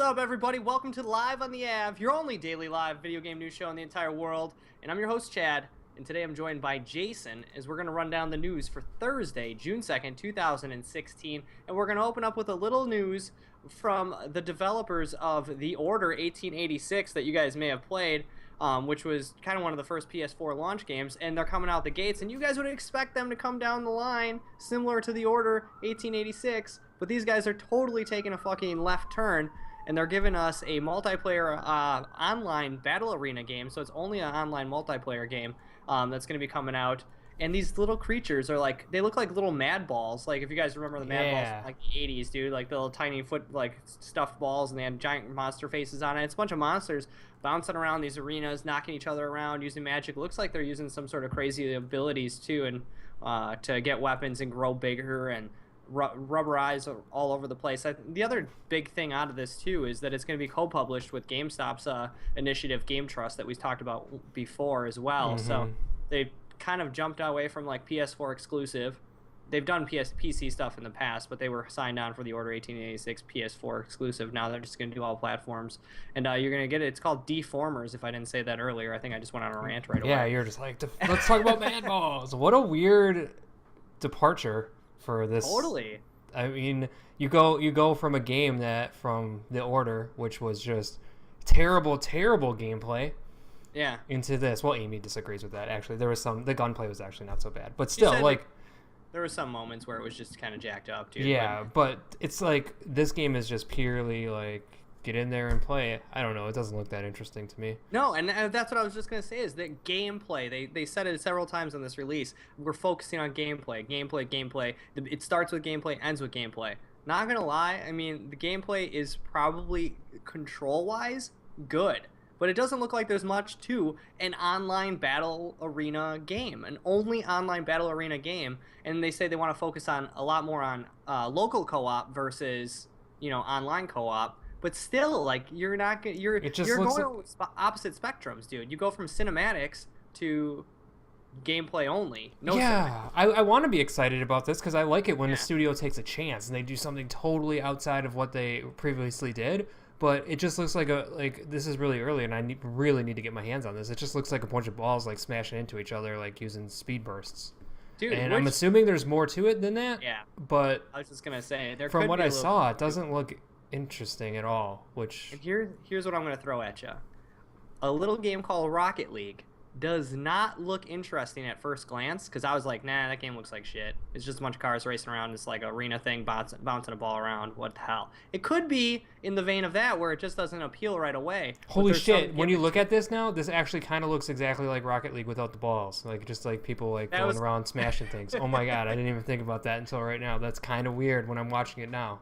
up, everybody? Welcome to Live on the Ave, your only daily live video game news show in the entire world. And I'm your host, Chad. And today I'm joined by Jason as we're going to run down the news for Thursday, June 2nd, 2016. And we're going to open up with a little news from the developers of The Order 1886 that you guys may have played, which was kind of one of the first PS4 launch games. And they're coming out the gates, and you guys would expect them to come down the line similar to The Order 1886. But these guys are totally taking a fucking left turn, and they're giving us a multiplayer online battle arena game. So it's only an online multiplayer game that's going to be coming out. And these little creatures are like, they look like little mad balls. Like if you guys remember the mad balls from like the 80s, dude, like the little tiny foot, like stuffed balls, and they had giant monster faces on it. It's a bunch of monsters bouncing around these arenas, knocking each other around, using magic. It looks like they're using some sort of crazy abilities too, and to get weapons and grow bigger and rubber eyes all over the place. The other big thing out of this too is that it's going to be co-published with GameStop's initiative Game Trust that we talked about before as well. So they kind of jumped away from like PS4 exclusive. They've done PC stuff in the past, but they were signed on for the Order 1886 PS4 exclusive. Now they're just going to do all platforms, and you're going to get it. It's called Deformers. If I didn't say that earlier, I think I just went on a rant right away. Yeah, you're just like, let's talk about mad balls. What a weird departure for this. Totally. I mean, you go from a game from The Order, which was just terrible gameplay. Yeah. Into this. Well, Amy disagrees with that. Actually, the gunplay was actually not so bad, but still, like, there were some moments where it was just kind of jacked up, dude. Yeah, but it's like this game is just purely like get in there and play it. I don't know. It doesn't look that interesting to me. No, and that's what I was just going to say is that gameplay. They said it several times on this release. We're focusing on gameplay. It starts with gameplay, ends with gameplay. Not going to lie. I mean, the gameplay is probably control-wise good. But it doesn't look like there's much to an online battle arena game, an only online battle arena game. And they say they want to focus on a lot more on local co-op versus, online co-op. But still, like, you're going opposite spectrums, dude. You go from cinematics to gameplay only. I want to be excited about this because I like it when a studio takes a chance and they do something totally outside of what they previously did. But it just looks like this is really early, and I really need to get my hands on this. It just looks like a bunch of balls like smashing into each other, like using speed bursts. Dude, and I'm assuming there's more to it than that. Yeah. But I was just gonna say, from what I saw, it doesn't look interesting at all. And here's what I'm gonna throw at you: a little game called Rocket League does not look interesting at first glance, because I was like, nah, that game looks like shit. It's just a bunch of cars racing around. It's like an arena thing, bouncing a ball around. What the hell? It could be in the vein of that, where it just doesn't appeal right away. Holy shit, when you look at this now, this actually kind of looks exactly like Rocket League without the balls. Like, just like people like going around smashing things. Oh my god, I didn't even think about that until right now. That's kind of weird when I'm watching it now.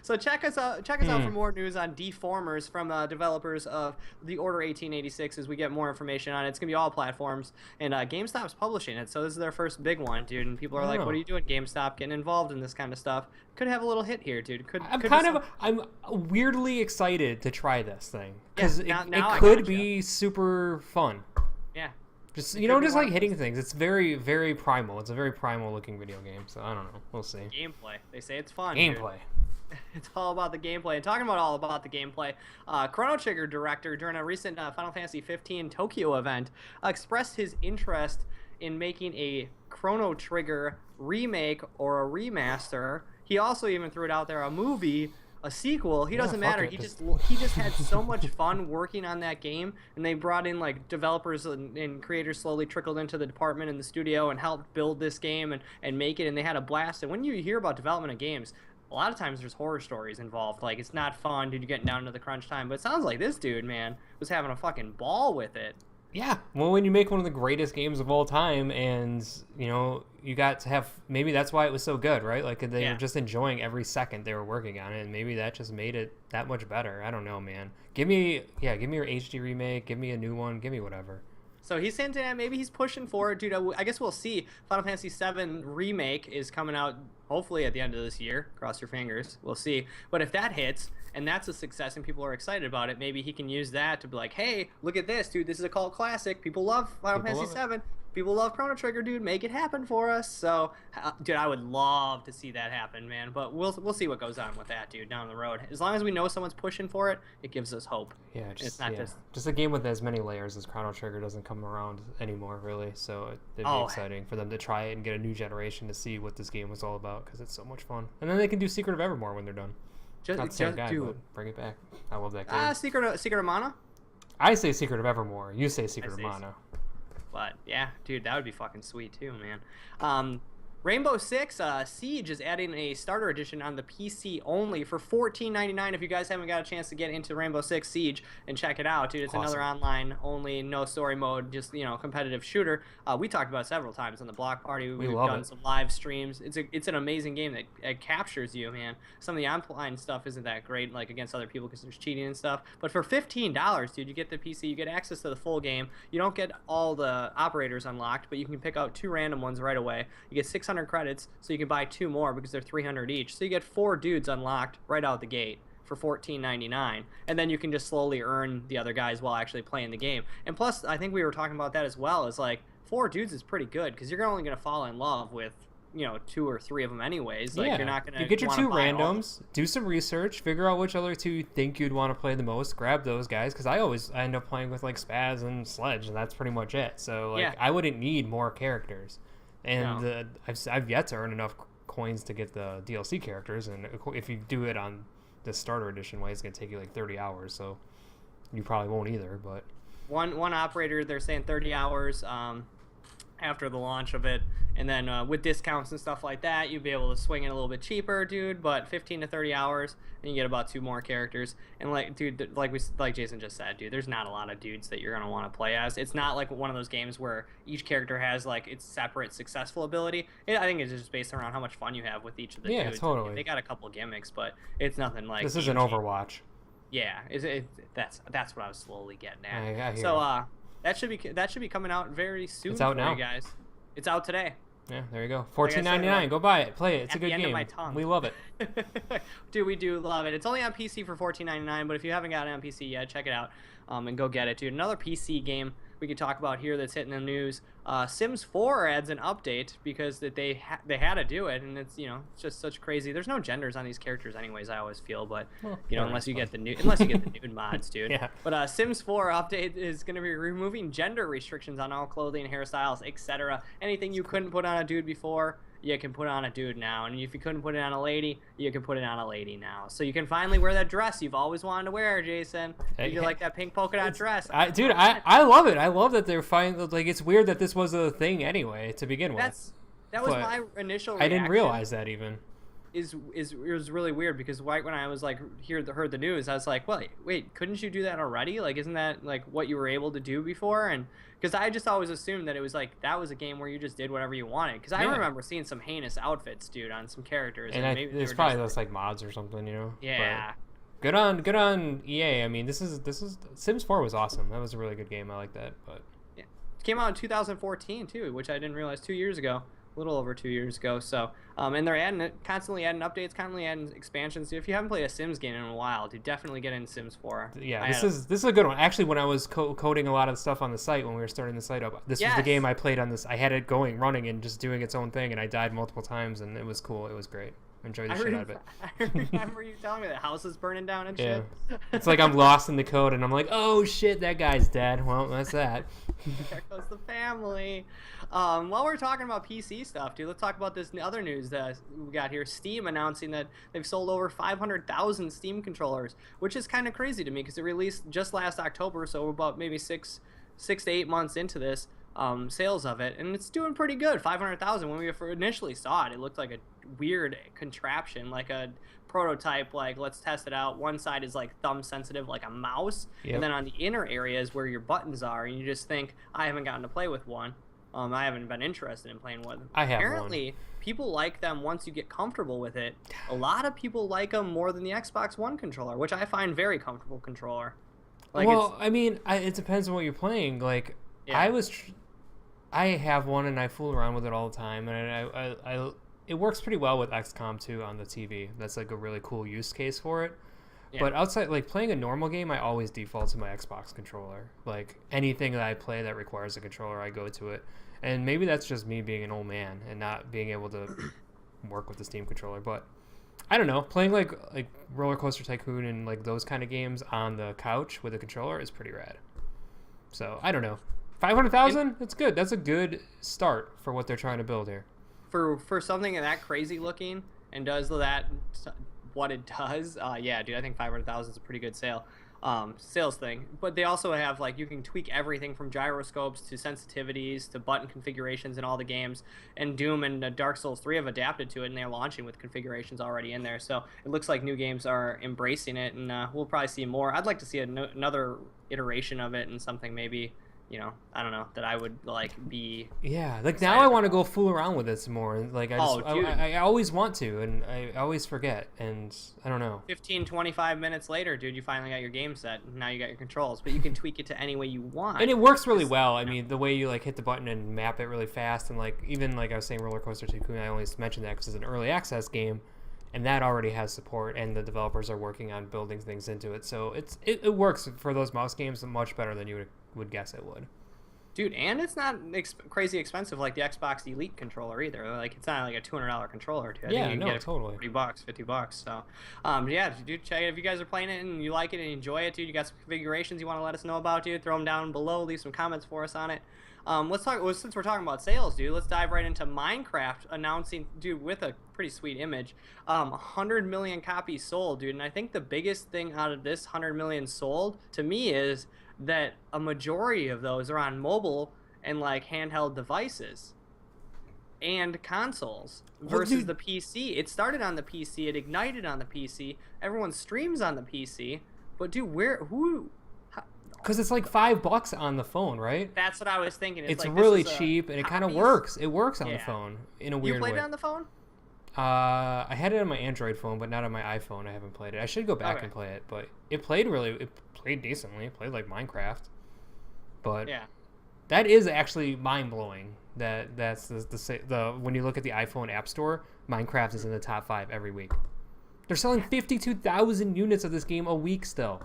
So check us out for more news on Deformers from developers of The Order 1886 as we get more information on it. It's gonna be all platforms, and GameStop's publishing it, so this is their first big one, dude. And people are like, "What are you doing, GameStop? Getting involved in this kind of stuff? Could have a little hit here, dude." I'm weirdly excited to try this thing because it could be super fun. Yeah. Just just like hitting things. It's very, very primal. It's a very primal looking video game. So I don't know. We'll see. Gameplay. They say it's fun. Gameplay. Dude. It's all about the gameplay. And talking about all about the gameplay, Chrono Trigger director during a recent Final Fantasy 15 Tokyo event expressed his interest in making a Chrono Trigger remake or a remaster. He also even threw it out there, a movie. A sequel, he doesn't matter. He just had so much fun working on that game, and they brought in like developers and creators slowly trickled into the department in the studio and helped build this game and make it, and they had a blast. And when you hear about development of games, a lot of times there's horror stories involved. Like, it's not fun, dude, you're getting down to the crunch time. But it sounds like this dude, man, was having a fucking ball with it. Yeah, well, when you make one of the greatest games of all time, and you got to have, maybe that's why it was so good, right? Like they were just enjoying every second they were working on it, and maybe that just made it that much better. I don't know, man. Give me your HD remake, give me a new one, give me whatever. So he's hinting at maybe he's pushing for it, dude. I guess we'll see. Final Fantasy VII Remake is coming out hopefully at the end of this year. Cross your fingers. We'll see. But if that hits and that's a success and people are excited about it, maybe he can use that to be like, hey, look at this, dude. This is a cult classic. People love Final Fantasy VII. People love Chrono Trigger, dude. Make it happen for us. So, dude, I would love to see that happen, man. But we'll see what goes on with that, dude, down the road. As long as we know someone's pushing for it, it gives us hope. Yeah, it's not just a game with as many layers as Chrono Trigger doesn't come around anymore, really. So it'd be exciting for them to try it and get a new generation to see what this game was all about because it's so much fun. And then they can do Secret of Evermore when they're done. Not the same guy, but bring it back. I love that game. Secret of Mana? I say Secret of Evermore. You say Secret of Mana. But yeah, dude, that would be fucking sweet too, man. Rainbow Six Siege is adding a starter edition on the PC only for $14.99. If you guys haven't got a chance to get into Rainbow Six Siege and check it out, dude, it's awesome. Another online only, no story mode, just competitive shooter. We talked about it several times on the Block Party. We've done some live streams. It's an amazing game that captures you, man. Some of the online stuff isn't that great, like against other people because there's cheating and stuff. But for $15, dude, you get the PC, you get access to the full game. You don't get all the operators unlocked, but you can pick out 2 random ones right away. You get 600 credits, so you can buy 2 more because they're 300 each. So you get 4 dudes unlocked right out the gate for $14.99, and then you can just slowly earn the other guys while actually playing the game. And plus, I think we were talking about that as well. Is like 4 dudes is pretty good because you're only gonna fall in love with 2 or 3 of them anyways. Like you're not gonna. You get your 2 randoms, do some research, figure out which other 2 you think you'd want to play the most. Grab those guys because I end up playing with like Spaz and Sledge, and that's pretty much it. So I wouldn't need more characters. And I've yet to earn enough coins to get the DLC characters, and if you do it on the starter edition way, it's going to take you like 30 hours, so you probably won't either. But one operator, they're saying 30 hours after the launch of it, and then with discounts and stuff like that, you'd be able to swing it a little bit cheaper, dude. But 15 to 30 hours, and you get about 2 more characters. And like Jason just said, dude, there's not a lot of dudes that you're gonna want to play as. It's not like one of those games where each character has like its separate successful ability. I think it's just based around how much fun you have with each of the dudes. Yeah, totally. They got a couple gimmicks, but it's nothing like this isn't Overwatch. Yeah, that's what I was slowly getting at. So that should be coming out very soon. It's out now, you guys. It's out today. Yeah, there you go. $14.99. Go buy it. Play it. It's a good game. We love it. Dude, we do love it. It's only on PC for $14.99, but if you haven't got it on PC yet, check it out and go get it, dude. Another PC game we could talk about here that's hitting the news. Sims 4 adds an update because they had to do it, and it's it's just such crazy. There's no genders on these characters, anyways. I always feel, but unless you get the nude mods, dude. Yeah. But Sims 4 update is going to be removing gender restrictions on all clothing, hairstyles, etc. Anything you couldn't put on a dude before, you can put on a dude now, and if you couldn't put it on a lady, you can put it on a lady now. So you can finally wear that dress you've always wanted to wear, Jason. You like that pink polka dot dress? I love it. I love that they're finally like. It's weird that this was a thing anyway to begin with. That was my initial reaction. I didn't realize that even. It was really weird because right when I was like heard the news, I was like, well, wait, couldn't you do that already? Like, isn't that like what you were able to do before? And because I just always assumed that it was like that was a game where you just did whatever you wanted. Because I remember seeing some heinous outfits, dude, on some characters. And maybe it's probably just like mods or something, Yeah. But good on EA. I mean, this is Sims 4 was awesome. That was a really good game. I like that. But yeah, it came out in 2014 too, which I didn't realize 2 years ago. A little over 2 years ago. So, and they're constantly adding updates, constantly adding expansions. So if you haven't played a Sims game in a while, dude, definitely get in Sims 4. Yeah, this is a good one. Actually, when I was coding a lot of the stuff on the site when we were starting the site up, this was the game I played on this. I had it running, and just doing its own thing, and I died multiple times, and it was cool. It was great. Enjoy the shit out of it. I remember you telling me the house is burning down and shit. It's like I'm lost in the code, and I'm like, oh shit, that guy's dead. Well, that's that. There goes the family. While we're talking about PC stuff, dude, let's talk about this other news that we got here. Steam announcing that they've sold over 500,000 Steam controllers, which is kind of crazy to me because it released just last October, so we're about maybe six to 8 months into this sales of it, and it's doing pretty good. 500,000. When we initially saw it, it looked like a weird contraption, like a prototype, like let's test it out. One side is like thumb sensitive, like a mouse, and then on the inner areas where your buttons are, and you just think, I haven't gotten to play with one. I haven't been interested in playing one. Apparently, people like them once you get comfortable with it. A lot of people like them more than the Xbox One controller, which I find very comfortable controller. Like, well, I mean, it depends on what you're playing. Like, I have one and I fool around with it all the time, and it works pretty well with XCOM 2 on the TV. That's like a really cool use case for it. Yeah. But outside, like playing a normal game, I always default to my Xbox controller. Like anything that I play that requires a controller, I go to it. And maybe that's just me being an old man and not being able to work with the Steam controller. But I don't know. Playing like Roller Coaster Tycoon and like those kind of games on the couch with a controller is pretty rad. So I don't know. 500,000? That's good. That's a good start for what they're trying to build here. For something that crazy looking and does that what it does, yeah, dude, I think 500,000 is a pretty good sales thing. But they also have, like, you can tweak everything from gyroscopes to sensitivities to button configurations in all the games. And Doom and Dark Souls 3 have adapted to it, and they're launching with configurations already in there. So it looks like new games are embracing it, and we'll probably see more. I'd like to see another iteration of it and something maybe, you know, I don't know, that I would like be. Yeah, like now I want to go fool around with it some more. Like I always want to, and I always forget, and I don't know. 15, 25 minutes later, dude, you finally got your game set. And now you got your controls, but you can tweak it to any way you want. And it works really well. I mean, the way you like hit the button and map it really fast, and like even like I was saying, Roller Coaster Tycoon. I only mentioned that because it's an early access game, and that already has support, and the developers are working on building things into it. So it works for those mouse games much better than you would guess it would. Dude, and it's not crazy expensive like the Xbox Elite controller either. Like, it's not like a $200 controller. Dude. I think you can get it totally. $40, $50. So, yeah, dude, check it. If you guys are playing it and you like it and enjoy it, dude, you got some configurations you want to let us know about, dude, throw them down below. Leave some comments for us on it. Let's talk. Well, since we're talking about sales, dude, let's dive right into Minecraft announcing, dude, with a pretty sweet image, 100 million copies sold, dude. And I think the biggest thing out of this 100 million sold to me is that a majority of those are on mobile and like handheld devices and consoles versus the PC. It started on the PC, it ignited on the PC, everyone streams on the PC, but dude, because it's like $5 on the phone, right? That's what I was thinking. It's like, really cheap, and it kind of works. It works on the phone in a weird way. You played it on the phone? I had it on my Android phone, but not on my iPhone. I haven't played it. I should go back and play it, but it played decently. It played like Minecraft, but yeah, that is actually mind blowing. That's the when you look at the iPhone App Store, Minecraft is in the top 5 every week. They're selling 52,000 units of this game a week still.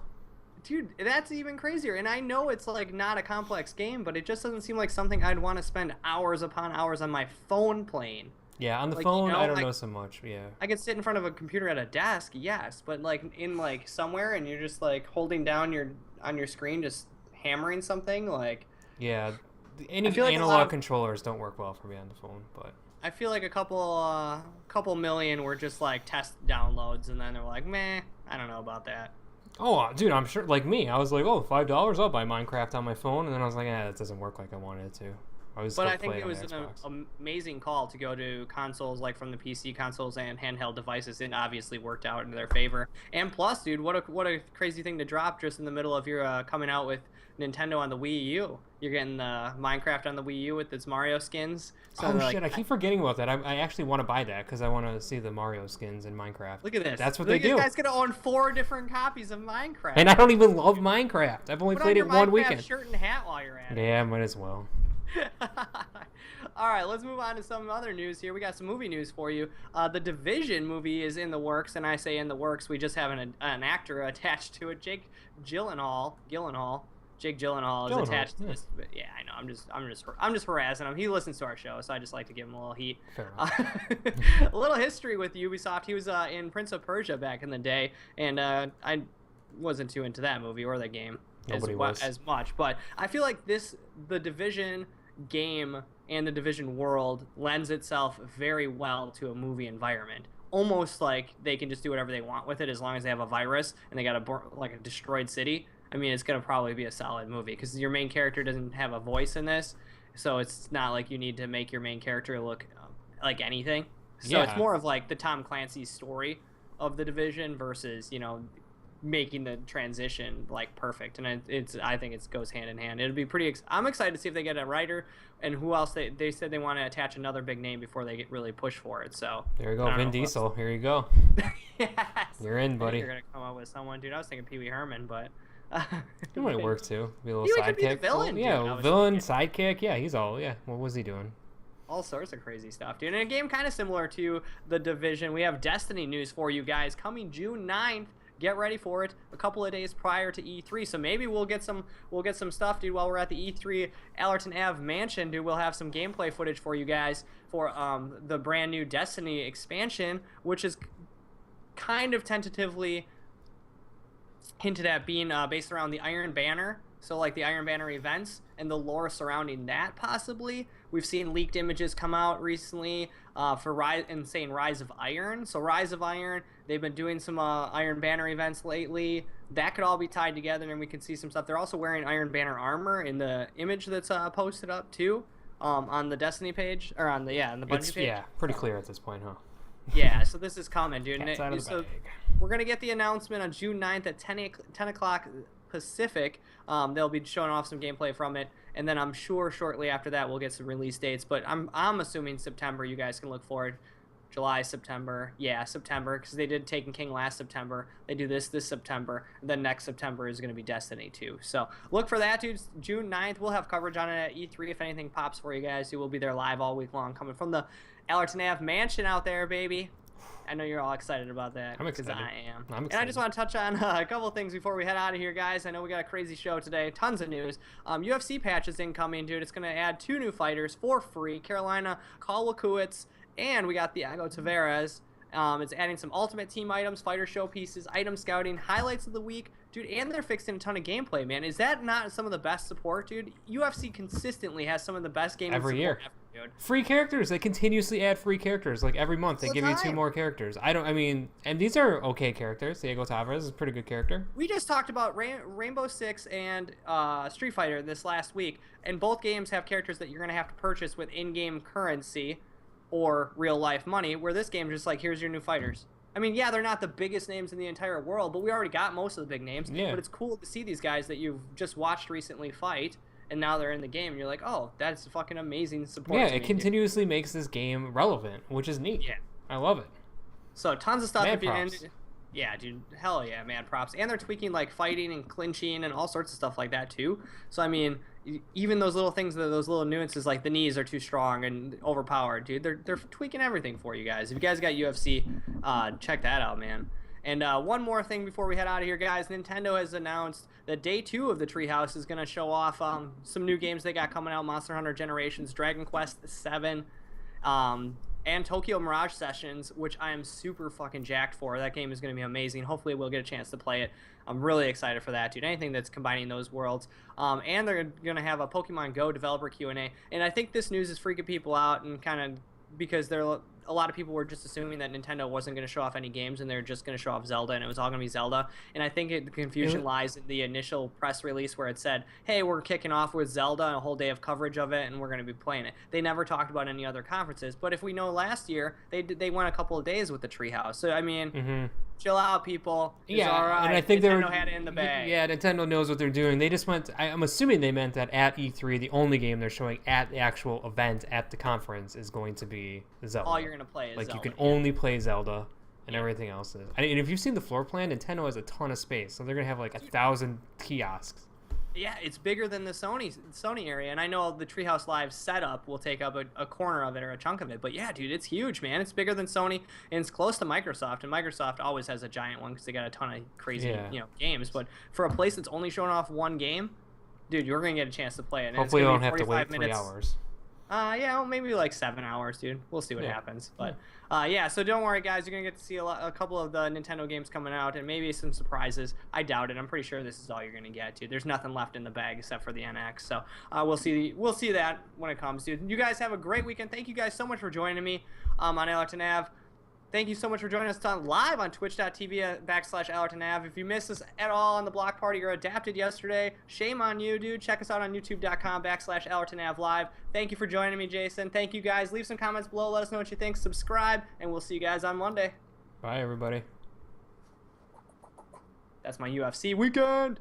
Dude, that's even crazier. And I know it's like not a complex game, but it just doesn't seem like something I'd want to spend hours upon hours on my phone playing. Yeah, on the phone, I don't know so much. Yeah, I could sit in front of a computer at a desk, yes, but like in like somewhere, and you're just like holding down on your screen, just hammering something, like. Yeah, any analog controllers don't work well for me on the phone, but. I feel like a couple million were just like test downloads, and then they're like, meh, I don't know about that. Oh, dude, I'm sure. Like me, I was like, oh, $5, I'll buy Minecraft on my phone, and then I was like, that doesn't work like I wanted it to. But I think it was an amazing call to go to consoles, like from the PC consoles and handheld devices. It obviously worked out in their favor. And plus, dude, what a crazy thing to drop just in the middle of your coming out with Nintendo on the Wii U. You're getting the Minecraft on the Wii U with its Mario skins. So shit, I keep forgetting about that. I actually want to buy that because I want to see the Mario skins in Minecraft. Look at this. That's what they do. This guy's going to own 4 different copies of Minecraft. And I don't even love Minecraft. I've only played it one weekend. Shirt and hat while you're at it. Yeah, might as well. All right, let's move on to some other news here. We got some movie news for you. The Division movie is in the works, and I say in the works. We just have an actor attached to it. Jake Gyllenhaal is attached to this. But yeah, I know. I'm just harassing him. He listens to our show, so I just like to give him a little heat. A little history with Ubisoft. He was in Prince of Persia back in the day, and I wasn't too into that movie or that game as much. But I feel like the Division game and the Division world lends itself very well to a movie environment. Almost like they can just do whatever they want with it as long as they have a virus and they got a destroyed city. I mean, it's going to probably be a solid movie because your main character doesn't have a voice in this, so it's not like you need to make your main character look like anything. So it's more of like the Tom Clancy's story of the Division versus, making the transition like perfect, and I think it goes hand in hand. It'll be pretty. I'm excited to see if they get a writer and who else. They said they want to attach another big name before they get really push for it. So there you go, Vin Diesel. Here you go. Yes, you're in, buddy. You're gonna come up with someone, dude. I was thinking Pee Wee Herman, but it might work too. Be a little Pee-wee sidekick. could be the villain, villain, sidekick. Yeah, he's all. Yeah, what was he doing? All sorts of crazy stuff, dude. And a game kind of similar to The Division. We have Destiny news for you guys coming June 9th. Get ready for it. A couple of days prior to E3, so maybe we'll get some stuff, dude. While we're at the E3 Allerton Ave mansion, dude, we'll have some gameplay footage for you guys for the brand new Destiny expansion, which is kind of tentatively hinted at being based around the Iron Banner. So like the Iron Banner events and the lore surrounding that, possibly. We've seen leaked images come out recently for Rise of Iron. So Rise of Iron, they've been doing some Iron Banner events lately. That could all be tied together, and we can see some stuff. They're also wearing Iron Banner armor in the image that's posted up too on the Destiny page, or on the Bungie page. Yeah, pretty clear at this point, huh? Yeah, so this is coming, dude. Cat's out of the bag. We're going to get the announcement on June 9th at 10 o'clock Pacific. They'll be showing off some gameplay from it, and then I'm sure shortly after that we'll get some release dates, but I'm assuming September. You guys can look forward. July, September. Yeah, September, because they did Taken King last September. They do this September, and then next September is going to be Destiny 2. So look for that, dude. June 9th. We'll have coverage on it at E3 if anything pops for you guys. We'll be there live all week long, coming from the Allerton Ave mansion out there, baby. I know you're all excited about that. I'm excited. Because I am. I'm excited. And I just want to touch on a couple of things before we head out of here, guys. I know we got a crazy show today. Tons of news. UFC Patch is incoming, dude. It's going to add 2 new fighters for free. Carolina Kowalkiewicz, and we got Thiago Tavares. It's adding some Ultimate Team items, fighter showpieces, item scouting, highlights of the week. Dude, and they're fixing a ton of gameplay, man. Is that not some of the best support, dude? UFC consistently has some of the best gaming every year. Dude. Free characters. They continuously add free characters. Like every month, they give you 2 more characters. And these are okay characters. Thiago Tavares is a pretty good character. We just talked about Rainbow Six and Street Fighter this last week, and both games have characters that you're going to have to purchase with in-game currency or real-life money, where this game is just like, here's your new fighters. I mean, yeah, they're not the biggest names in the entire world, but we already got most of the big names. Yeah. But it's cool to see these guys that you've just watched recently fight, and now they're in the game, and you're like, oh, that's fucking amazing support. Yeah, it continuously makes this game relevant, which is neat. Yeah. I love it. So tons of stuff. Mad props. Yeah, dude, hell yeah, mad props. And they're tweaking like fighting and clinching and all sorts of stuff like that too. So I mean, even those little things, those little nuances, like the knees are too strong and overpowered, dude. They're tweaking everything for you guys. If you guys got UFC, check that out, man. And one more thing before we head out of here, guys. Nintendo has announced that Day 2 of the Treehouse is going to show off some new games they got coming out: Monster Hunter Generations, Dragon Quest VII, and Tokyo Mirage Sessions, which I am super fucking jacked for. That game is going to be amazing. Hopefully we'll get a chance to play it. I'm really excited for that, dude. Anything that's combining those worlds. And they're going to have a Pokemon Go developer Q&A. And I think this news is freaking people out, and kind of because a lot of people were just assuming that Nintendo wasn't going to show off any games, and they're just going to show off Zelda, and it was all going to be Zelda. And I think the confusion lies in the initial press release where it said, hey, we're kicking off with Zelda and a whole day of coverage of it, and we're going to be playing it. They never talked about any other conferences. But if we know last year, they went a couple of days with the Treehouse. So, I mean, chill out, people. It's all right. And I think Nintendo had it in the bag. Yeah, Nintendo knows what they're doing. They just went. I'm assuming they meant that at E3, the only game they're showing at the actual event at the conference is going to be Zelda. All you're going to play is like Zelda. You can only play Zelda, and everything else is. And if you've seen the floor plan, Nintendo has a ton of space, so they're gonna have like 1,000 kiosks. Yeah, it's bigger than the Sony area, and I know the Treehouse Live setup will take up a corner of it or a chunk of it. But yeah, dude, it's huge, man. It's bigger than Sony, and it's close to Microsoft. And Microsoft always has a giant one because they got a ton of crazy, games. But for a place that's only showing off one game, dude, you're gonna get a chance to play it. And hopefully, you don't have to wait 3 hours. Yeah, well, maybe like 7 hours, dude. We'll see what happens. But yeah, so don't worry, guys. You're gonna get to see a couple of the Nintendo games coming out, and maybe some surprises. I doubt it. I'm pretty sure this is all you're gonna get, dude. There's nothing left in the bag except for the NX. So we'll see that when it comes, dude. You guys have a great weekend. Thank you guys so much for joining me on Allerton Ave. Thank you so much for joining us live on twitch.tv/AllertonAv. If you missed us at all on the block party or adapted yesterday, shame on you, dude. Check us out on youtube.com/AllertonAv live. Thank you for joining me, Jason. Thank you, guys. Leave some comments below. Let us know what you think. Subscribe, and we'll see you guys on Monday. Bye, everybody. That's my UFC weekend.